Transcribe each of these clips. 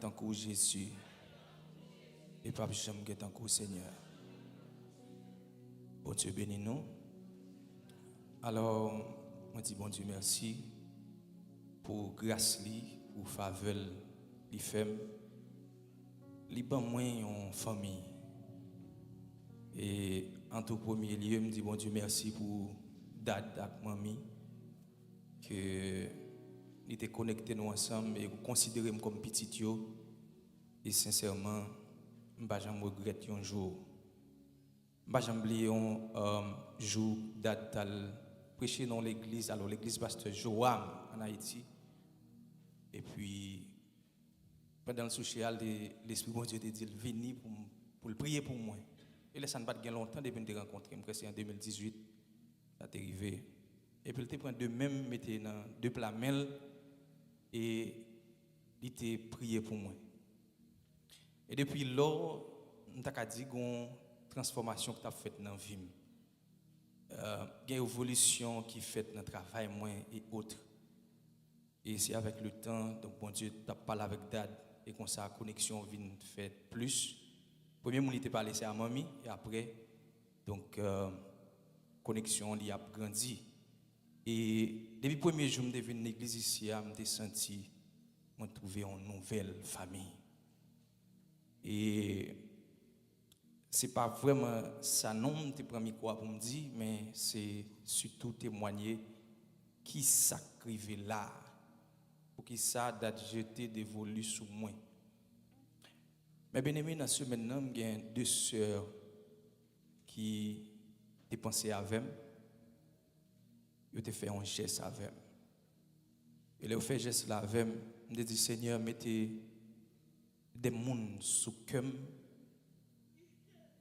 tant que Jésus. Et pas jamais tant que Seigneur. Bon Dieu bénis nous. Alors, moi dis bon Dieu merci pour grâce li, pour faveur li fait. Li ban moi en famille. Et en tout premier lieu, me dis bon Dieu merci pour dad ak mami que nous étions connectés nous ensemble et vous considérez comme petit yo. Et sincèrement, je ne vais jamais regretter un jour. Je ne vais jamais oublier un jour d'Adal prêcher dans l'église, alors l'église pasteur Joam en Haïti. Et puis, pendant le social, l'Esprit de Dieu te dit, venez pour le prier pour moi. Et là, ça ne va pas longtemps depuis que je rencontré, c'est en 2018, ça est arrivé. Et puis, il te prend de même, mettre dans deux plats mêles et il te prié pour moi. Et depuis là, je t'ai dit qu'il y a une transformation qui a faite dans la vie. Il y a une évolution qui est faite dans le travail moi et autres. Et c'est avec le temps, donc bon Dieu, tu as parlé avec Dad et comme ça, la connexion vient faite plus. Premier, on était parlé, c'est à mamie, et après, donc, connexion, il a grandi. Et depuis le premier jour, je suis venu à l'église ici, je me senti, je trouvé une nouvelle famille. Et ce n'est pas vraiment ça, non, je prends quoi pour me dire, mais c'est surtout témoigner qui s'acrivait là, pour qui ça date jeté dévolu sous moi. Mais bien aimé, dans ce maintenant, il y a deux sœurs qui ont pensé avec moi. Ils ont fait un geste avec moi. Et ils ont fait un geste avec moi. Je dit Seigneur, mettez des gens sous cœur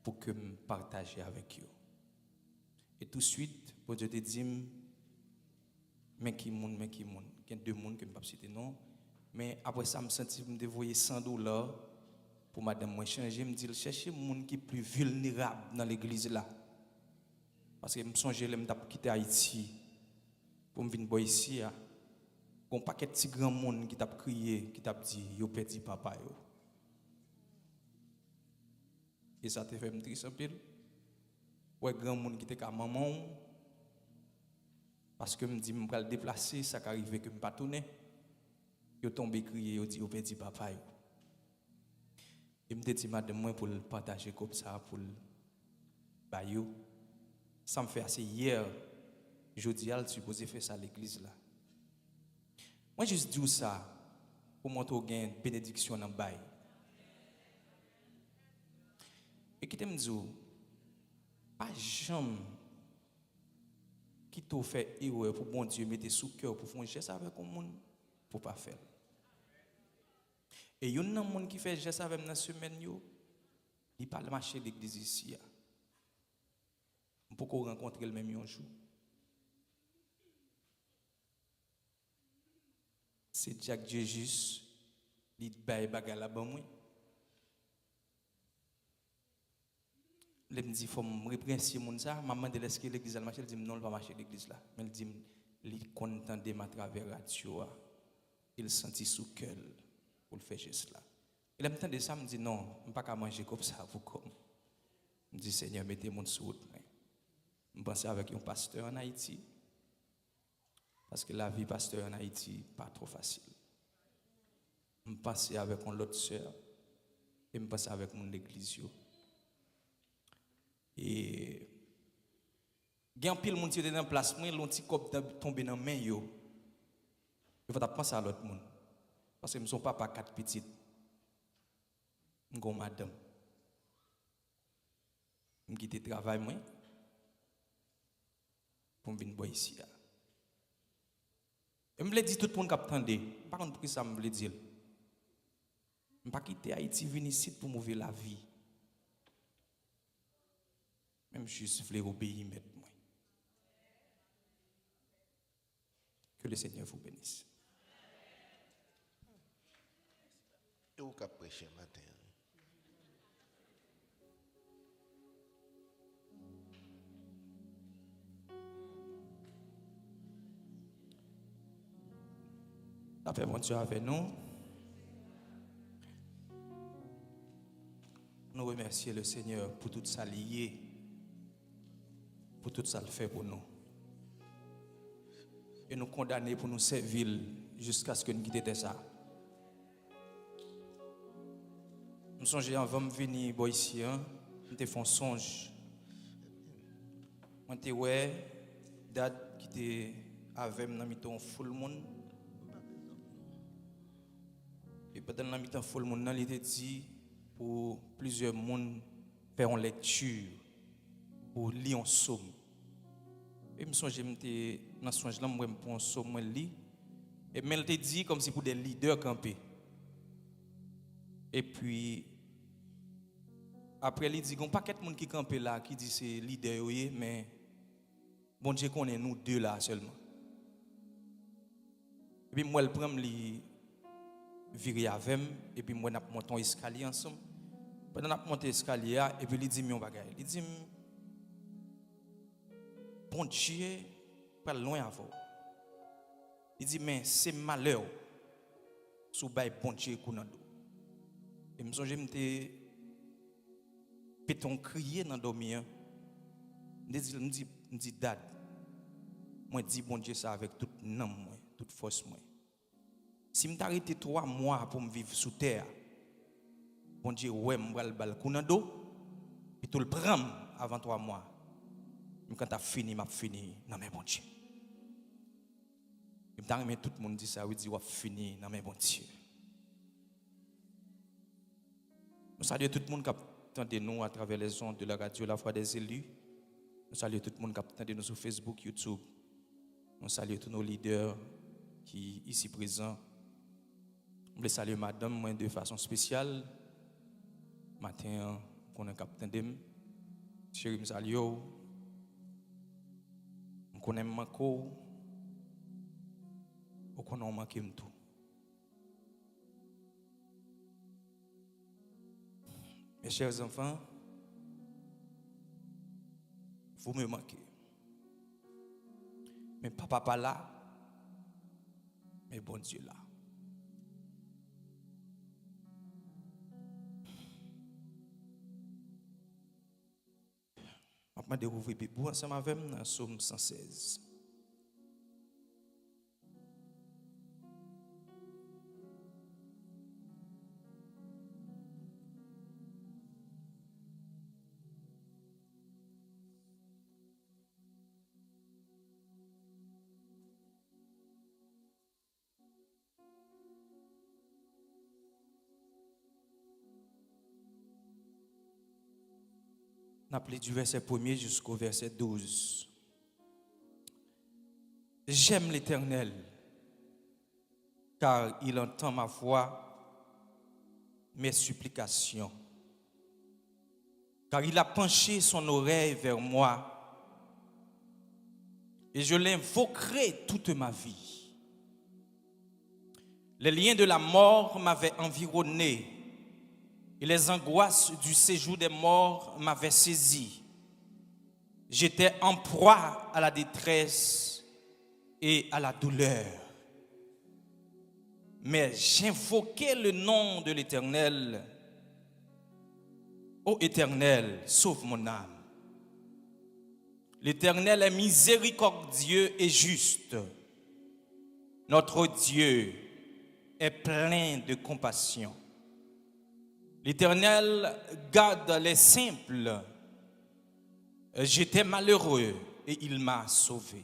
pour que je partage avec eux. Et tout de suite, pour Dieu te dit, mais qui moun. Il y a deux personnes que je ne peux pas citer non. Mais après ça, je me sens me dévoyer $100 pour madame moi changer. Je me dis, cherchez des gens qui sont plus vulnérables dans l'église là. Parce que je me songe que je vais quitter Haïti pour venir ici. Il y a un paquet de petits grands monde qui t'a crié, qui t'a dit, yo perdu papa yo. Et ça te fait me triste un peu. Ouais, grand monde qui était comme maman. Parce que je me dis, je vais me déplacer, ça qui arrive que je ne pas tourner. Yo tombé crié, yo dit, yo perdu papa yo. Et me dit, madame, moi pour le partager comme ça, pour le bayou. Ça me fait assez hier. Jeudi, elle supposé faire ça à l'église là. Moi, juste dis ça pour montrer qu'il y a une bénédiction dans le bail. Et qui te me dit, pas jamais qui t'a fait erreur pour bon Dieu mettre sous cœur pour faire un geste avec un monde pour pas faire. Et il y a un monde qui fait un geste avec dans la semaine, il parle marcher l'église ici. On peut rencontrer le même jour. C'est Jack Jesus, il baille bagarre là-bas moi. Il me dit faut me reprendre mon ça, maman de l'esque l'église elle marche, elle dit non, elle va marcher l'église là. Mais elle dit il content de ma travers radio. Il sentit sous cœur pour le faire geste là. Il me de ça, me dit non, je ne peux pas manger comme ça vous comme. Je dis Seigneur, mettez mon sous route. Je pense avec un pasteur en Haïti. Parce que la vie pasteur en Haïti pas trop facile. Je pense avec un autre sœur et je pense avec mon église. Et il y a un pile monde qui est dans place, moi l'on petit cop tombé dans main yo. Il faut penser à l'autre monde. Parce que je son papa quatre petites. M'gon madame. Je quitte le travail moi pour venir boire ici. Je me dit tout le monde qui attendait. Par contre, pour ça, je me dire. Je ne pas quitter Haïti, venir ici pour mouver la vie. Même juste voulais obéir maintenant. Que le Seigneur vous bénisse. Et vous avez prêché matin. La paix, mon Dieu, avec nous. nous remercier le Seigneur pour tout ça lié, pour tout ça le fait pour nous. Et nous condamner pour nous servir jusqu'à ce que nous quittions ça. Nous songeons avant de venir ici, nous te font songe. Moi, ouais, date qui était avec moi, dans full monde. Et pendant la mi-temps full monde, il était dit pour plusieurs monde faire une lecture, pour lire un psaume. Et je me souviens, dans ce songe-là, je prends un psaume, je lis. Et mais il te dit comme si pour des leaders campés. Et puis, après, il dit, il y a un paquet de monde qui campent là, qui dit c'est leader, mais bon Dieu connaît nous deux là seulement. Et puis, moi, je prends le virer avec moi, et puis moi, je monte un escalier ensemble. Pendant que je monte l'escalier, et puis il dit, mon bagage. Il dit, bon Dieu, pas loin avant. Il dit, mais c'est malheur sous bail bon Dieu kounando. Et je me souviens, je péton crier dans dormir. Je dis dad. Moi dis bon Dieu ça avec toute nom moi, toute force moi. Si me t'arrêter 3 mois pour me vivre sous terre. Bon Dieu ouais me bral bal kounando et tout le prendre avant 3 mois. Mais quand t'as fini, m'a fini dans mes bon Dieu. Et me tout le monde dit ça, oui dit wa fini dans mes bon Dieu. Nous saluons tout le monde qui attend nous à travers les ondes de la radio La Voix des élus. Nous saluons tout le monde qui attend nous sur Facebook, YouTube. Nous saluons tous nos leaders qui sont ici présents. Je voulais saluer madame moi de façon spéciale. Matin, on est capitaine d'em. Chérie, je salue. Je connais Mako. Je connais manqué tout. Mes chers enfants, vous me manquez. Mais papa pas là, mais bon Dieu là. Je vais découvrir Bibou ensemble avec moi dans Psaume 116. On appelé du verset 1er jusqu'au verset 12. J'aime l'Éternel, car il entend ma voix, mes supplications. Car il a penché son oreille vers moi, et je l'invoquerai toute ma vie. Les liens de la mort m'avaient environné, et les angoisses du séjour des morts m'avaient saisi. J'étais en proie à la détresse et à la douleur. Mais j'invoquais le nom de l'Éternel. Ô Éternel, sauve mon âme. L'Éternel est miséricordieux et juste. Notre Dieu est plein de compassion. L'Éternel garde les simples. J'étais malheureux et il m'a sauvé.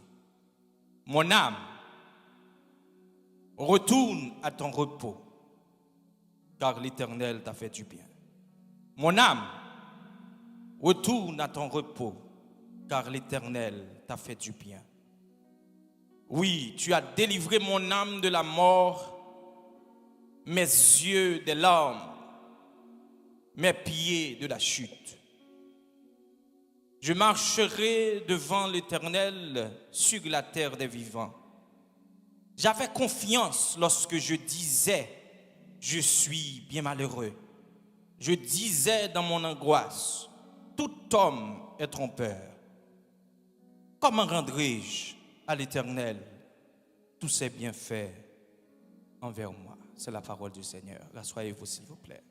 Mon âme, retourne à ton repos, car l'Éternel t'a fait du bien. Mon âme, retourne à ton repos, car l'Éternel t'a fait du bien. Oui, tu as délivré mon âme de la mort, mes yeux des larmes, mes pieds de la chute. Je marcherai devant l'Éternel sur la terre des vivants. J'avais confiance lorsque je disais, je suis bien malheureux. Je disais dans mon angoisse, tout homme est trompeur. Comment rendrai-je à l'Éternel tous ses bienfaits envers moi? C'est la parole du Seigneur. Rassoyez-vous s'il vous plaît.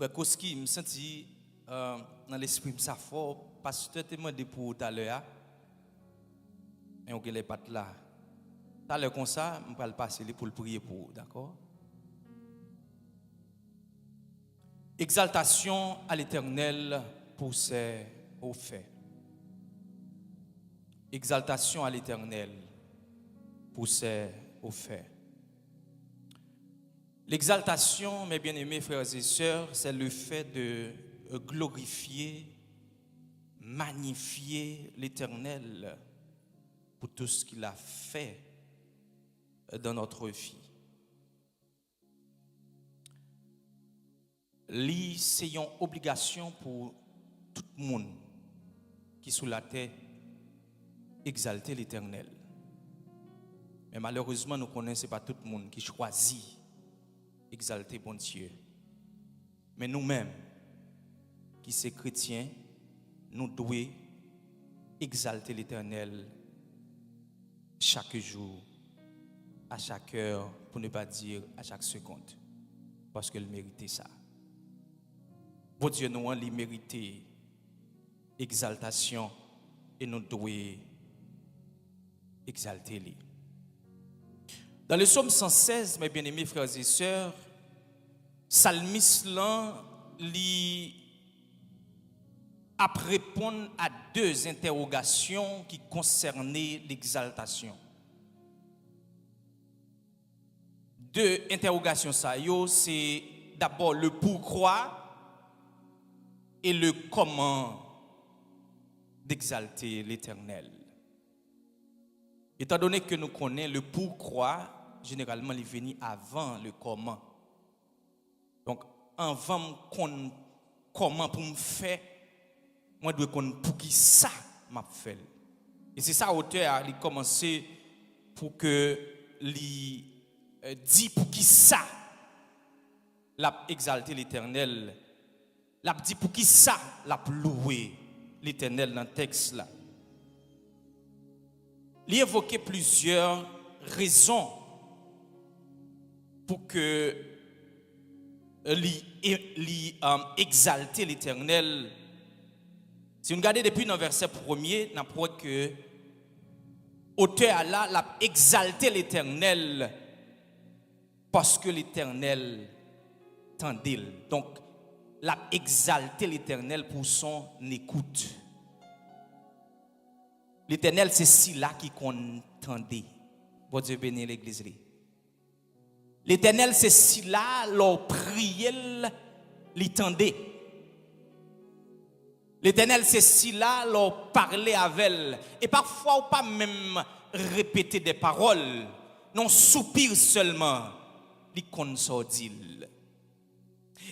Koski, me senti dans l'esprit ça fort pasteur te demandé pour tout à l'heure et on les pattes là. Tout à l'heure comme ça, on va le passer pour le prier pour, d'accord? Exaltation à l'Éternel pour ses hauts faits. Exaltation à l'Éternel pour ses hauts faits. L'exaltation, mes bien-aimés frères et sœurs, c'est le fait de glorifier, magnifier l'Éternel pour tout ce qu'il a fait dans notre vie. C'est une obligation pour tout le monde qui est sous la terre exalter l'Éternel. Mais malheureusement, nous connaissons pas tout le monde qui choisit exalter bon Dieu. Mais nous-mêmes, qui sommes chrétiens, nous devons exalter l'Éternel chaque jour, à chaque heure, pour ne pas dire à chaque seconde, parce qu'il méritait ça. Bon Dieu, nous avons mérité exaltation et nous devons exalter lui. Dans le psaume 116, mes bien-aimés frères et sœurs, psalmiste lui a répondu à deux interrogations qui concernaient l'exaltation. Deux interrogations, ça, c'est d'abord le pourquoi et le comment d'exalter l'Éternel. Étant donné que nous connaissons le pourquoi, généralement, il vient avant le comment. Donc, avant qu'on comment pour me faire, moi, je dois connaître pour qui ça m'a fait. Et c'est ça, auteur a commencé pour que lui dit pour qui ça l'a exalté l'Éternel. L'a dit pour qui ça l'a loué l'Éternel dans le texte là. Il évoquait plusieurs raisons pour que exalter l'Éternel. Si vous regardez depuis le verset 1er, on apprend que l'auteur là l'a exalté l'Éternel parce que l'Éternel tendait. Donc, l'a exalté l'Éternel pour son écoute. L'Éternel, c'est si là qui contendait. Bon Dieu bénit l'église. L'Éternel, c'est si là, leur prière, l'entendait. L'Éternel, c'est si là, leur parler avec elle. Et parfois, ou pas même répéter des paroles. Non, soupir seulement. Il consordile.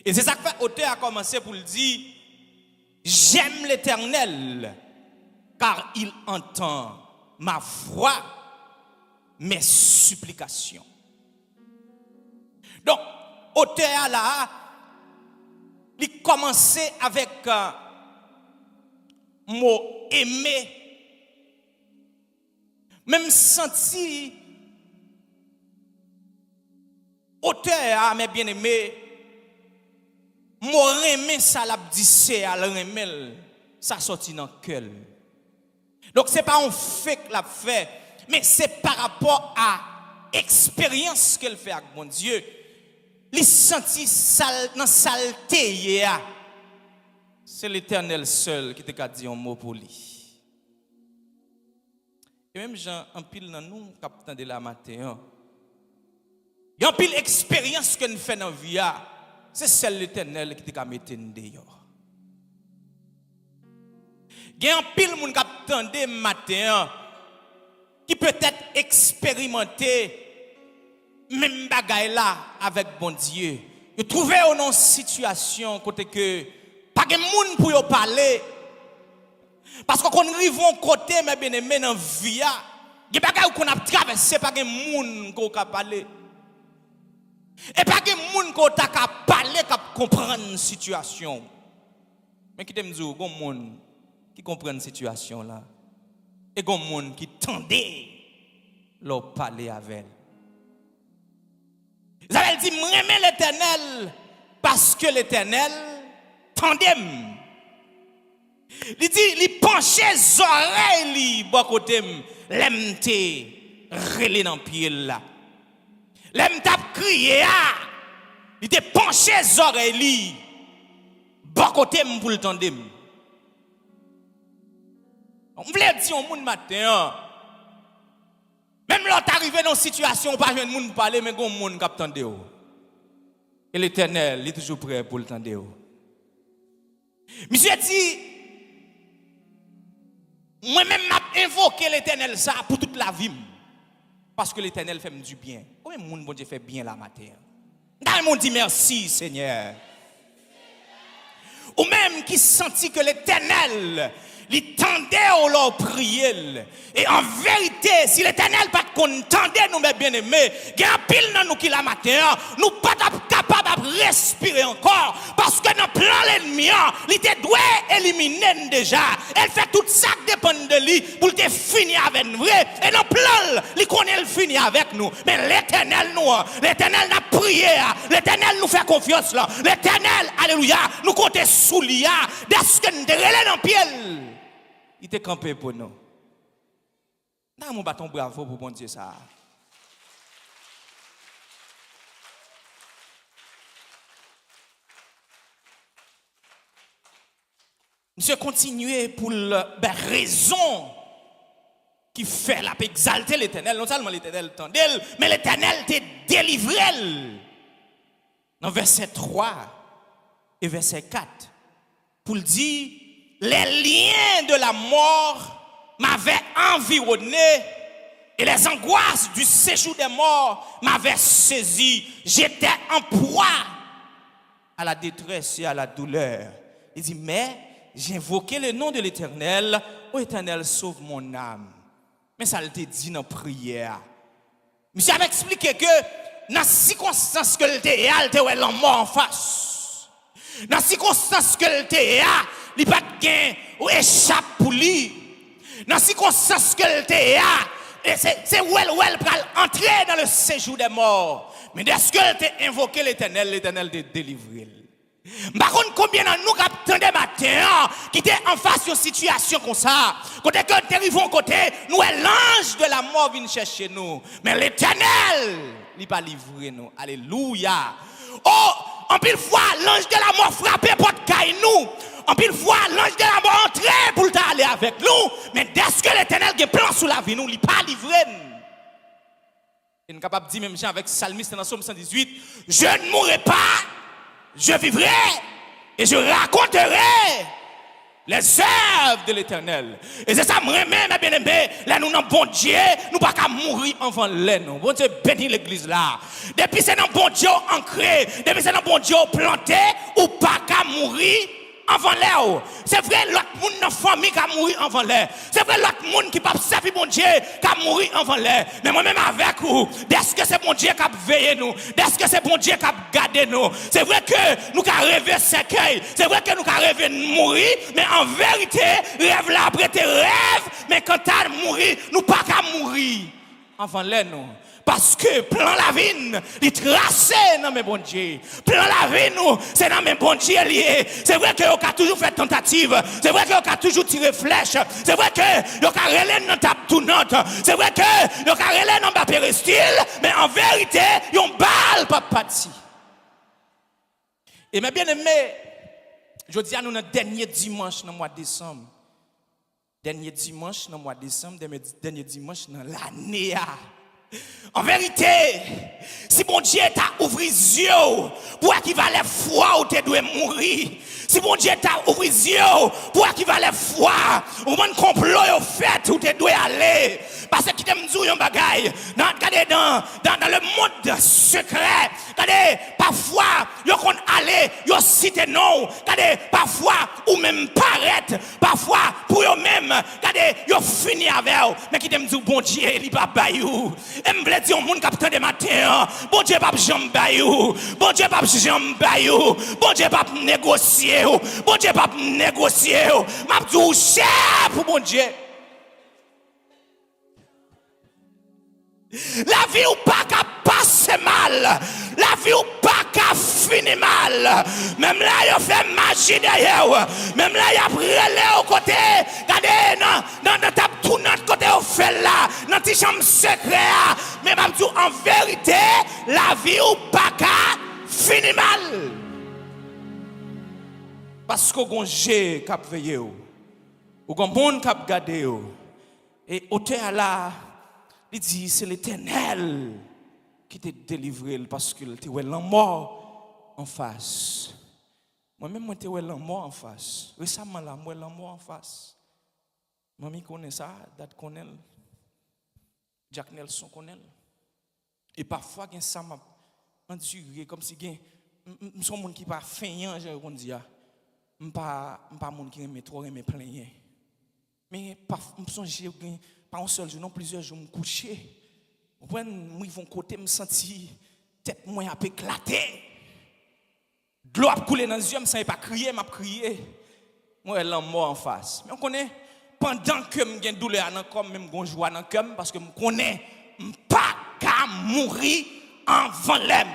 Et c'est ça que l'auteur a commencé pour le dire. J'aime l'Éternel, car il entend ma voix, mes supplications. Donc, l'auteur là, il commençait avec mot aimer, même senti. Auteur, mes bien-aimés, mot aimer, ça l'a dit, c'est à l'aimer, ça sortit dans le cœur. Donc, ce n'est pas un fait que l'a fait, mais c'est par rapport à l'expérience qu'elle fait avec mon Dieu. Il sentit dans saleté. C'est l'Éternel seul qui t'a dit un mot pour lui. Et même Jean, en pile dans nous, capitaine de la matin, il y a un pile expérience que nous faisons dans la vie. C'est celle de l'Éternel qui t'a mis dehors. Il y a un pile moun qui attendait matin qui peut-être expérimenté même bagaille là avec bon Dieu. Vous trouvez une situation côté que pas de monde pour y parler. Parce qu'on arrive un côté mais bien-aimé dans vie, il y a bagaille qu'on a traversé pas de monde qu'on a parler. Et pas de monde qu'on a parler pour comprendre une situation. Mais qui t'aime dire gon monde qui comprend une situation là et gon monde qui tendait leur parler avec elle. Isabelle dit, m'aimer l'Éternel parce que l'Éternel tendait. Il dit, il penchait les oreilles, li, bon côté, l'aime te relé dans pied là. L'aime t'a crié, il te penché les oreilles, li, bon côté pour le tendre. On voulait dire au monde matin, même l'autre arrivé dans une situation, pas de monde parler, mais un monde qui attendait. Et l'Éternel, il est toujours prêt pour le tendre. Monsieur dit, moi-même, m'a invoqué l'Éternel ça pour toute la vie. Parce que l'Éternel fait du bien. Combien de monde, bon Dieu, fait bien la matin? Dans le monde dit merci, Seigneur. Ou même qui sentit que l'Éternel, il tendait au leur prier. Et en vérité, si l'Éternel pas contendait nous, mes bien-aimés, il y a un pile dans nous qui la matin, nous pas capables de respirer encore. Parce que dans le plan l'ennemi, il était doué éliminer déjà. Elle fait tout ça qui dépend de lui pour te finir avec nous. Et dans le plan, il connaît le finir avec nous. Mais l'Éternel n'a prié. L'Éternel nous fait confiance là. L'Éternel, alléluia, nous comptons sous lui. Dès que nous sommes dans le pied. Il était campé pour nous. Dans mon bâton bravo pour bon Dieu ça. Monsieur continuer pour raison qui fait la exalter l'Éternel. Non seulement l'Éternel tendait, mais l'Éternel t'a délivré. Dans verset 3 et verset 4, pour le dire, les liens de la mort m'avaient environné et les angoisses du séjour des morts m'avaient saisi. J'étais en proie à la détresse et à la douleur. Il dit, mais j'ai invoqué le nom de l'Éternel. Ô Éternel, sauve mon âme. Mais ça le dit dans la prière. Monsieur avait expliqué que dans les circonstances que le théâtre, il était la mort en face. Dans les circonstances que le théâtre, il n'y a pas de gain ou échappe pour lui. Dans les circonstances que le théâtre, c'est où elle pour entrer dans le séjour des morts. Mais dès que tu as invoqué l'Éternel t'a délivré. Par contre, combien de nous attendons matin qui étaient en face d'une situation comme ça, côté que nous arrivons côté, nous l'ange de la mort vient chercher nous. Mais l'Éternel, il pas livré nous. Alléluia. Oh, en pile fois, l'ange de la mort frappait porte caille nous. En pile fois, l'ange de la mort entrait pour aller avec nous. Mais dès que l'Éternel a plan sur la vie, nous, il pas livré. Il est capable de dire même avec Psalmiste dans Psaume 118, je ne mourrai pas. Je vivrai et je raconterai les œuvres de l'Éternel. Et c'est ça, moi, mes bien-aimés, là, nous, dans bon Dieu, nous ne pouvons pas mourir avant l'air. Bon Dieu, bénis l'église là. Depuis c'est dans bon Dieu ancré, depuis c'est dans bon Dieu planté, ou pas qu'à mourir avant l'air. C'est vrai, l'autre monde dans la famille qui a mouru avant l'air. C'est vrai, l'autre monde qui n'a pas servi bon Dieu qui a mouru avant l'air. Mais moi-même avec vous, est-ce que c'est bon Dieu qui a veillé nous? Est-ce que c'est bon Dieu qui a gardé nous? C'est vrai que nous avons rêvé cercueil. C'est vrai que nous avons rêvé de mourir. Mais en vérité, rêve là après tes rêves. Mais quand tu as mouru, nous pas qu'à mourir avant l'air nous. Parce que plan la vie, il tracé dans mes bons Dieu. Plan la vie, nous, c'est dans mes bons Dieu liés. C'est vrai que vous avez toujours fait tentative. C'est vrai que vous avez toujours tiré flèche. C'est vrai que vous avez relé dans table tournante. C'est vrai que vous avez relé dans ma péristyle. Mais en vérité, vous avez balle pas parti. Et mes bien-aimés, je dis à nous, notre dernier dimanche dans le mois de décembre. Dernier dimanche dans le mois de décembre, dernier dimanche dans l'année. En vérité, si bon Dieu t'a ouvert les yeux pour qu'il va les fois où tu dois mourir, si bon Dieu t'a ouvert les yeux pour qu'il va les fois où mon complot est fait où tu dois aller, parce que tu me dis un bagaille dans le monde secret, parfois yo kon aller yo citer non, parfois ou même paraître, parfois pour eux même yo fini avec mais qui t'aime dire bon Dieu il pas bayou. Et me veut dire au monde capitaine de matin, bon Dieu pas jambe bayou, bon Dieu pas jambe bayou, bon Dieu pas négocier, bon Dieu pas négocier, m'a dit cher pour bon Dieu. La vie ou pas qu'à passer mal, la vie ou pas qu'à finir mal. Même là, il fait magie derrière. Même là, il a brûlé au côté. Regardez, dans ta tout notre côté au fait là. Dans tes chambres secrètes. Mais même tout en vérité, la vie ou pas qu'à finir mal. Parce qu'on Dieu qui a veillé. Ou qu'on monde qui a gardé. Et auteur là, il dit c'est l'Éternel qui t'a délivré parce que tu es la mort en face. Moi-même, moi, tu es la mort en face. Récemment, là, moi, la mort en face. Mamie connaît ça, Dad connaît, Jack Nelson connaît. Et parfois, il y a ça m'a enduré comme si il y a son monde qui pas feignant, je on dit, pas monde qui aime trop aimer plein. Mais pas songer pas un seul jour, non plusieurs jours me coucher. Moi ils vont côté me sentir tête moi a éclater. De l'eau a coulé dans les yeux, je ne pas crier, m'a crié. Moi elle mort en face. Mais on connaît pendant que me gagne douleur dans corps même gon joie dans cœur parce que me connais pas qu'à mourir avant l'aime.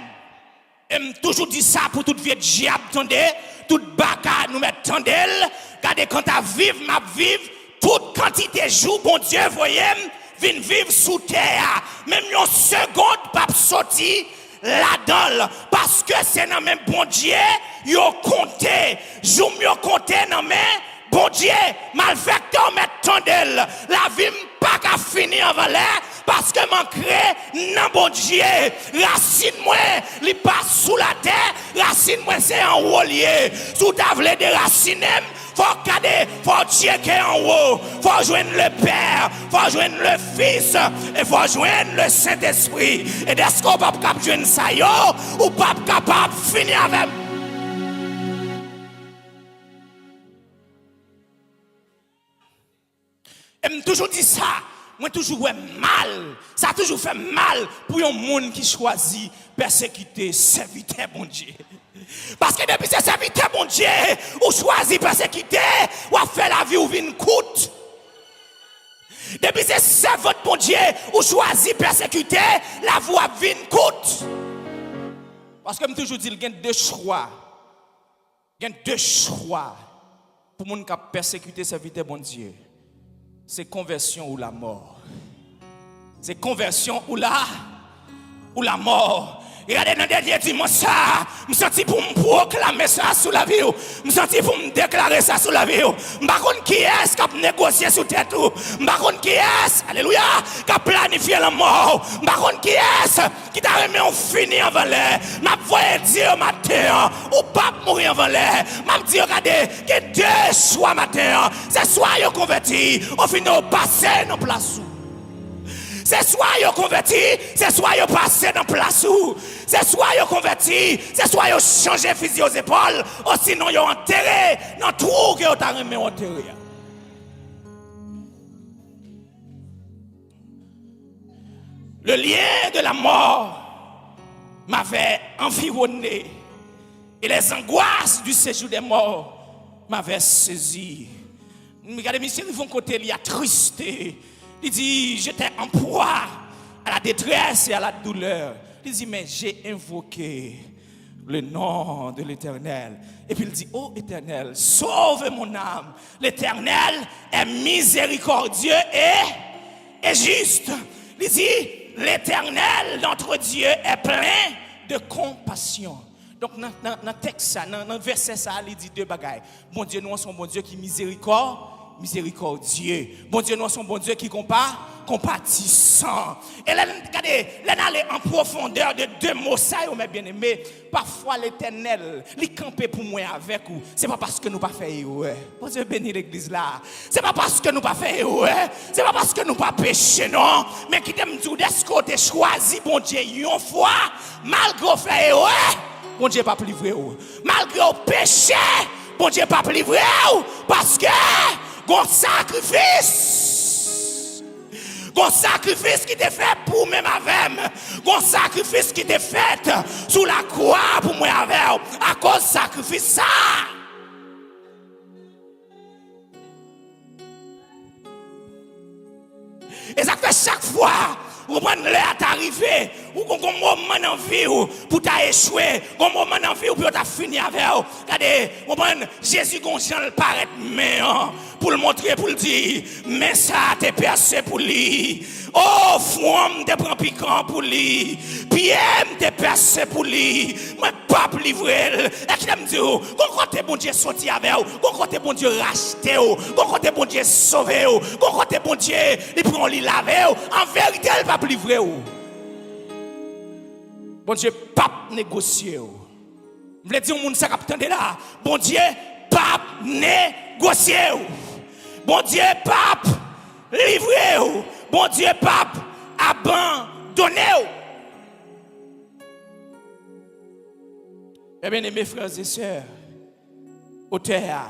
Et me toujours dit ça pour toute vieux diable tendez, toute baka nous mettre tendel, regardez quand à vivre m'a vivre toute quantité jour bon Dieu voyez vinn vivre sous terre même une seconde pas sortir là-dedans parce que c'est dans même bon Dieu yo compté jour yo compté dans même bon Dieu malfecteur met tendel la vie pas qu'à finir avant l'air parce que mon crée non bon Dieu racine moi li pas sous la terre racine moi c'est en haut lié sous ta vle de racine faut garder faut Dieu qui est en haut faut joindre le Père faut joindre le Fils et faut joindre le Saint-Esprit et est-ce qu'on pas capable joindre ça yo ou pas capable finir avec et me toujours dit ça moi toujours mal ça a toujours fait mal pour un monde qui choisit persécuter serviteur bon Dieu parce que depuis c'est serviteur bon Dieu ou choisit persécuter ou a fait la vie ou vient coûte depuis c'est serviteur bon Dieu ou choisit persécuter la vie ou vient coûte parce que me toujours dit il y a deux choix pour monde qui a persécuté serviteur bon Dieu. C'est conversion ou la mort. C'est conversion ou la mort. Regardez dans le dernier dimanche ça, je me sens pour me proclamer ça sous la vie. Je me sens pour me déclarer ça sous la vie. Je ne sais pas qui est-ce qui a négocié sous tête. Je ne sais pas qui est-ce, alléluia, qui a planifié la mort. Je ne sais pas qui est-ce qui t'a remis en fini avant l'air. Je vais dire matin, ou pas mourir avant l'air. Je vais dire, regardez, il y a deux choix matin. C'est soit vous converti, au final, passer dans place. C'est soit vous converti, c'est soit vous passez dans place où. C'est soit vous converti, c'est soit vous changez fusil aux épaules, ou sinon vous enterré dans tout que vous avez remis enterré. Le lien de la mort m'avait environné et les angoisses du séjour des morts m'avaient saisi. Regardez, monsieur, ils vont côté, il y a tristé. Il dit, j'étais en proie à la détresse et à la douleur. Il dit, mais j'ai invoqué le nom de l'Éternel. Et puis il dit, oh Éternel, sauve mon âme. L'Éternel est miséricordieux et juste. Il dit, l'Éternel, notre Dieu, est plein de compassion. Donc dans le texte, dans le verset, ça, il dit deux bagailles. Bon Dieu, nous sommes bon Dieu qui miséricordieux. Bon Dieu, nous sommes bon Dieu qui compatissant. Et là, regardez, là, aller en profondeur de deux mots, ça, mes bien-aimés. Parfois, l'Éternel, il campé pour moi avec vous. C'est pas parce que nous pas fait ouais. Bon Dieu bénit l'église là. C'est pas parce que nous pas fait ouais. C'est pas parce que nous pas péché non. Mais qui t'aime tout d'est-ce qu'on t'a choisi, bon Dieu, une fois, malgré fait ouais. Bon Dieu pas livré ou. Malgré au péché, bon Dieu pas livré ou. Parce que gon sacrifice qui t'est fait pour même avec gon sacrifice qui t'est fait sous la croix pour moi avec à cause sacrifice ça et ça fait chaque fois vous prenez l'air d'arriver ou un moment dans vie pour t'a échoué, un moment dans vie pour t'a fini avec. Regardez, Jésus gonchant le paraît mais pour le montrer, pour le dire, mais ça t'es percé pour lui. Oh, fouam te prend piquant pour lui. Pierre te percé pour lui. Moi, pas livré. Et qui me dit, qu'on côté bon Dieu sorti avec vous, qu'on côté bon Dieu racheté vous, qu'on côté bon Dieu sauvé vous, qu'on côté bon Dieu, il prend lui laver vous. En vérité, il va pas livrer vous. Bon Dieu, pas négocier vous. Je veux dire, moun ça attendez là. Bon Dieu, pas négocier vous. Bon Dieu, pas livrer vous. Bon Dieu, pas abandonner vous. Eh bien, mes frères et sœurs, auteur,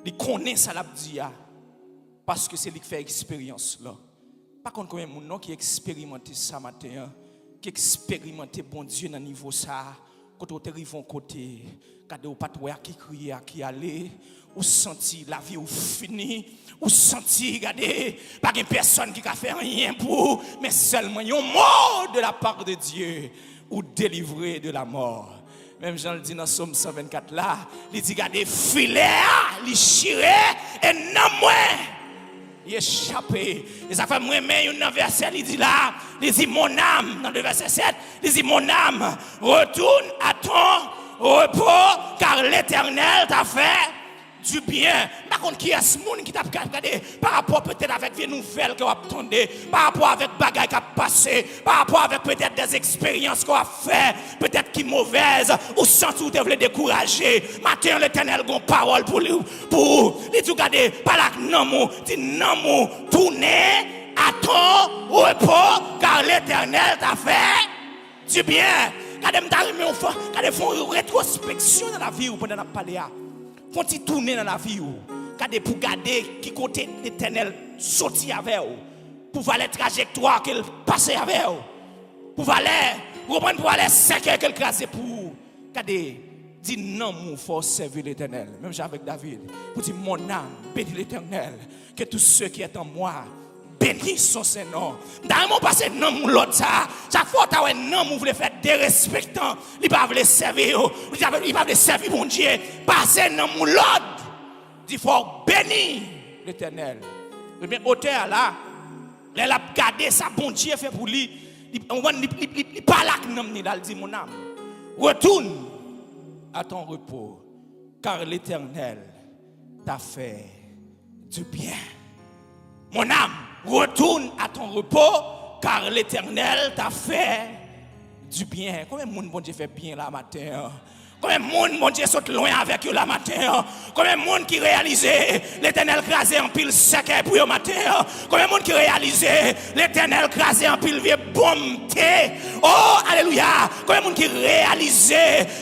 il connaît ça l'a dit parce que c'est lui qui fait expérience là. Par contre, combien de gens qui expérimenté ça matin, qui expérimenté bon Dieu dans niveau ça, quand on arrive en côté, quand on pas qui crier, qui aller, ou senti la vie ou fini, ou senti regardez, pas une personne qui a fait rien pour, mais seulement un mot de la part de Dieu ou délivré de la mort. Même Jean le dit dans Somme 124 là, il dit regardez filet, il chiré et non moins. Il échappé. Et ça fait moi mais un verset il dit là, il dit mon âme dans le verset 7, il dit mon âme retourne à ton repos car l'Éternel t'a fait du bien. Par contre, qui est ce monde qui t'a regardé par rapport peut-être avec des nouvelles qu'on attendait, par rapport avec des bagages qui ont passé, par rapport avec peut-être des expériences qu'on a fait, peut-être qui mauvaises, ou sans tout te décourager. Matin, l'Éternel a une parole pour lui, pour lui regarder, par là, non, dit non, tournez à ton repos, car l'Éternel t'a fait du bien. Quand ils font une rétrospection dans la vie pendant la parler. Faut-il tourner dans la vie pour garder qui côté l'Éternel sorti avec vous, pour voir les trajectoires qu'il passait avec vous, pour voir les cercles qu'il crasait pour vous. Regardez, dit non, il faut servir l'Éternel. Même avec David, pour dire mon âme bénit l'Éternel, que tous ceux qui sont en moi bénissent son Saint-Nom. Dans mon passé, non, mon l'autre ça. Chaque fois que tu non, vous voulez faire des respectants, il va vous servir, il va vous servir mon Dieu. Passez non, mon l'autre. Il faut bénir l'Éternel. Le bien auteur là, il a gardé ça, bon Dieu fait pour lui. Il parle avec nous, il dit mon âme, retourne à ton repos, car l'Éternel t'a fait du bien. Mon âme, retourne à ton repos, car l'Éternel t'a fait du bien. Combien de monde, bon Dieu, fait bien là matin? Combien de monde, mon Dieu, saute loin avec eux la matin? Combien de monde qui réalise l'Éternel crasé en pile sec pour le matin? Combien de monde qui réalise l'Éternel crasé en pile vieux bombe? Oh, alléluia! Combien de monde qui réalise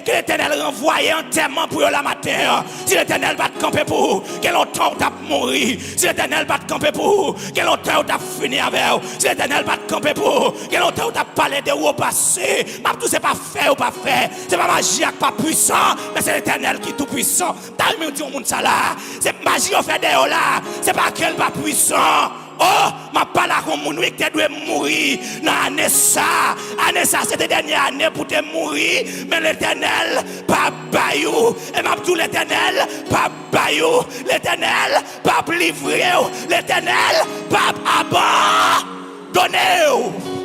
que l'Éternel renvoyé entièrement pour la matin? Si l'Éternel va te camper pour, quel longtemps tu as mouru? Si l'Éternel va te camper pour, quel longtemps tu as fini avec? Si l'Éternel va te camper pour, quel longtemps tu as parlé de où au passé? Mais tout c'est pas fait ou pas fait. C'est pas magie, pas puissant, mais c'est l'Éternel qui est tout puissant. T'as même dit au monde ça là. C'est magie au fait de là. C'est pas qu'elle pas puissant. Oh, ma parole à mon qui te doit mourir dans l'année ça. Année ça, c'était la dernière année pour te mourir. Mais l'Éternel, pas bayou. Et ma tout l'Éternel, pas bayou. L'Éternel, pas livré. L'Éternel, pas abandonné.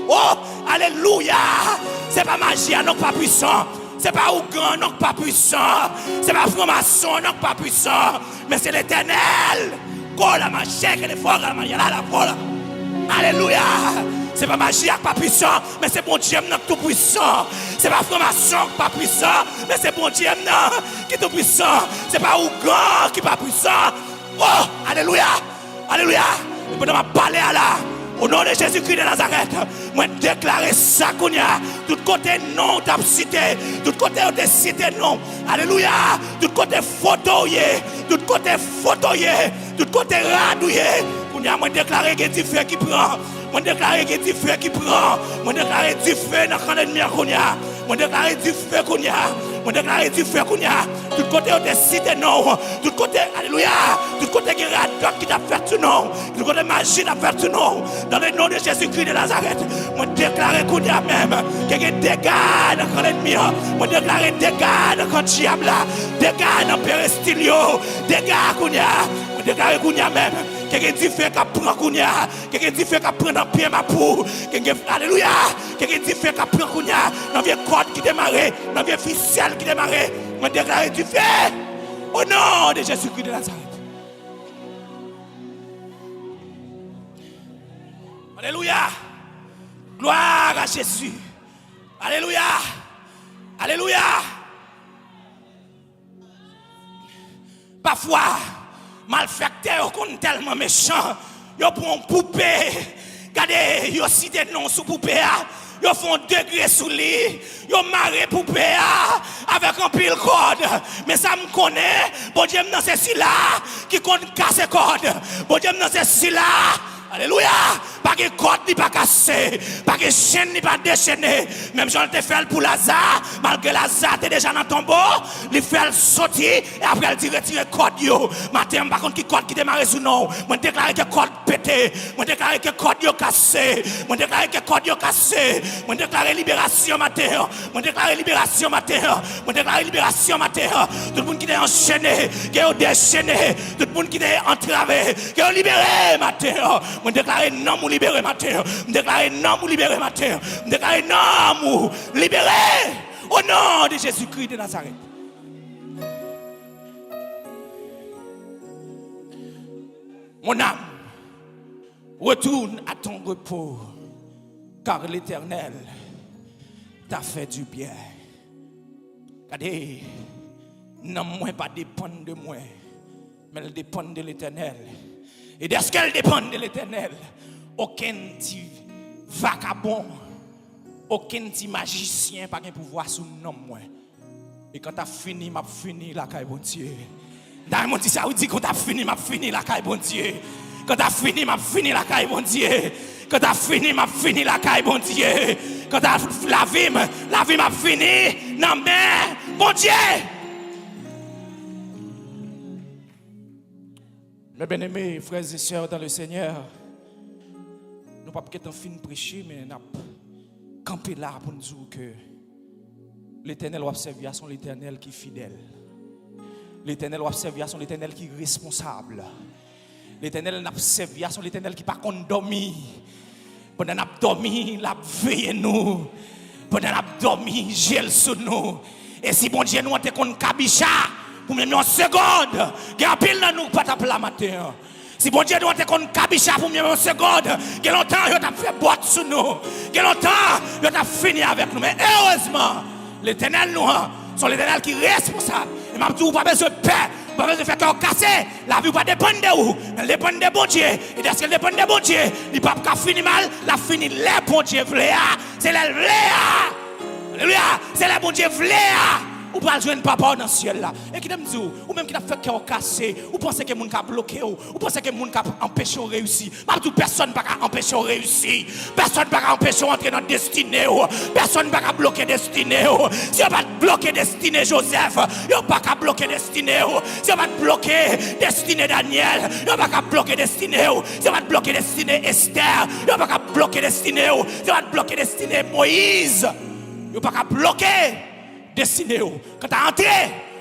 Oh, alléluia. C'est pas magie, non pas puissant. C'est pas Ougan, non pas puissant. C'est pas franc-maçon, non pas puissant. Mais c'est l'Éternel. La magie qui est fort, la magie là, la folle. Alléluia. C'est pas magie pas puissant, mais c'est bon Dieu tout puissant. C'est pas franc-maçon pas puissant, mais c'est bon Dieu qui est tout puissant. C'est pas Ougan qui est pas puissant. Oh, alléluia. Alléluia. Et pendant ma parler là. Au nom de Jésus-Christ de Nazareth, moi déclarer ça qu'on y a. Tout côté non, t'as cité. Tout côté on t'a cité non. Alléluia. Tout côté photoyé. Tout côté photoyé. Tout côté radouillé. On y a moi déclarer que du feu qui prend. Moi déclarer que du feu qui prend. Moi déclarer du feu dans le ennemi qu'on y a. Moi déclarer du feu qu'on y a. Moi déclare du feu kounya. Tout côté on te cité non. Tout côté alléluia. Tout côté qui radon qui t'a fait tout non. Tout côté magie t'a fait tout non. Dans le nom de Jésus-Christ de Nazareth. Moi déclare kounya même qu'il y a des dégâts dans l'ennemi. Moi déclare dégâts dans le diable là. Dégâts dans Pérestilio. Dégâts kounya. Moi déclare kounya même. Quelqu'un dit fait qu'à prendre kounya, quelqu'un dit fait qu'à prendre en pied ma pou, alléluia, quelqu'un dit fait qu'à prendre kounya, dans vieux corde qui démarrait, dans vieux ficelle qui démarrait, on déclare du fait au nom de Jésus-Christ de Nazareth. Alléluia, gloire à Jésus, alléluia, alléluia. Parfois malfecteurs sont tellement méchants, ils prennent poupée, regardez, ils citent des noms sous poupée, ils font degré sous lit, ils marrent poupée avec un pile code. Mais ça me connaît, bon Dieu, dans c'est là qui compte casser code. Bon Dieu, dans c'est là. Alléluia. Pas que corde ni pas cassé, pas que chaîne ni pas déchaîné. Même Jean te fait pour Lazare, malgré Lazare t'es déjà dans le tombeau, il fait sortir et après il dit retirer corde yo. Matin par contre qui corde qui démarre sous non. Moi déclare que corde pété, moi déclare que corde yo cassé, moi déclare que corde yo cassé, moi déclare libération matin, moi déclare libération matin, moi déclare libération matin. Tout le monde qui est enchaîné, qui est déchaîné, tout le monde qui est entravé, qui est libéré matin. Moi déclare non mou libéré matin. Moi déclare non mou libéré matin. Moi déclare non mou libéré au nom de Jésus-Christ de Nazareth. Mon âme, retourne à ton repos, car l'Éternel t'a fait du bien. Regardez, non moi pas dépendre de moi, mais elle dépend de l'Éternel. Et dès qu'elle dépend de l'Éternel, aucun petit vagabond, aucun petit magicien n'a pas de pouvoir sur le nom. Et quand tu as fini, m'a fini la caille bon Dieu. Dans mon ça dit quand tu as fini, m'a fini la caille bon Dieu. Quand tu as fini, m'a fini la caille bon Dieu. Quand tu as fini, m'a fini la caille bon Dieu. Quand tu as la vie m'a fini. Non mais, bon Dieu. Mes bien-aimés, frères et sœurs dans le Seigneur, nous ne pouvons pas fin prêcher, mais nous avons campé là pour nous dire que l'Éternel va servir à son l'Éternel qui est fidèle. L'Éternel va servir à son l'Éternel qui est responsable. L'Éternel n'a pas servi à son l'Éternel qui n'est pas dormi. Pendant qu'on a dormi, il a veillé nous. Pendant qu'on a dormi, il gèle sur nous. Et si bon Dieu nous a été contre Kabicha, pour même une seconde, il y a un pile dans nous, pas ta plat matin. Si bon Dieu nous a été contre Kabicha, pour même une seconde, il y a longtemps, il a fait boîte sur nous. Il y a longtemps, il a fini avec nous. Mais heureusement, l'Éternel nous, sont l'Éternel qui est responsable. Et même tout, pas besoin de paix, pas besoin de faire cœur cassé. La vie va dépendre de où? Elle dépend de bon Dieu. Et dès qu'elle dépend de bon Dieu, il ne peut pas finir mal, la finit les bon Dieu voulait. C'est les voulait. Alléluia. C'est les bon Dieu voulait. Ou pas jouer un papa dans le ciel là. Et qui t'aime dire, ou même qui t'a fait cœur cassé, ou pensez que moun ka bloqué ou pensez que moun ka empêché de réussir. Pas toute personne pas empêcher de réussir. Personne pas empêcher d'entrer dans destinée ou. Personne pas bloquer destinée ou. Si on pas bloquer destinée Joseph, on pas bloquer destinée ou. Si on pas bloquer destinée Daniel, on pas bloquer destinée ou. Si on pas bloquer destinée Esther, on pas bloquer destinée ou. Si on pas bloquer destinée Moïse, on pas bloquer destiné. Quand tu as entré,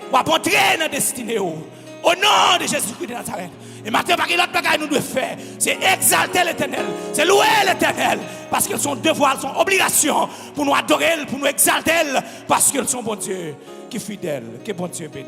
tu vas entrer dans la destinée. Au nom de Jésus-Christ de Nazareth. Et maintenant, pas qu'il y a d'autres bagages nous devons faire. C'est exalter l'Éternel. C'est louer l'Éternel. Parce qu'ils sont devoirs, sont obligations pour nous adorer, pour nous exalter. Parce qu'ils sont bon Dieu, qui est fidèle, qui est bon Dieu béni.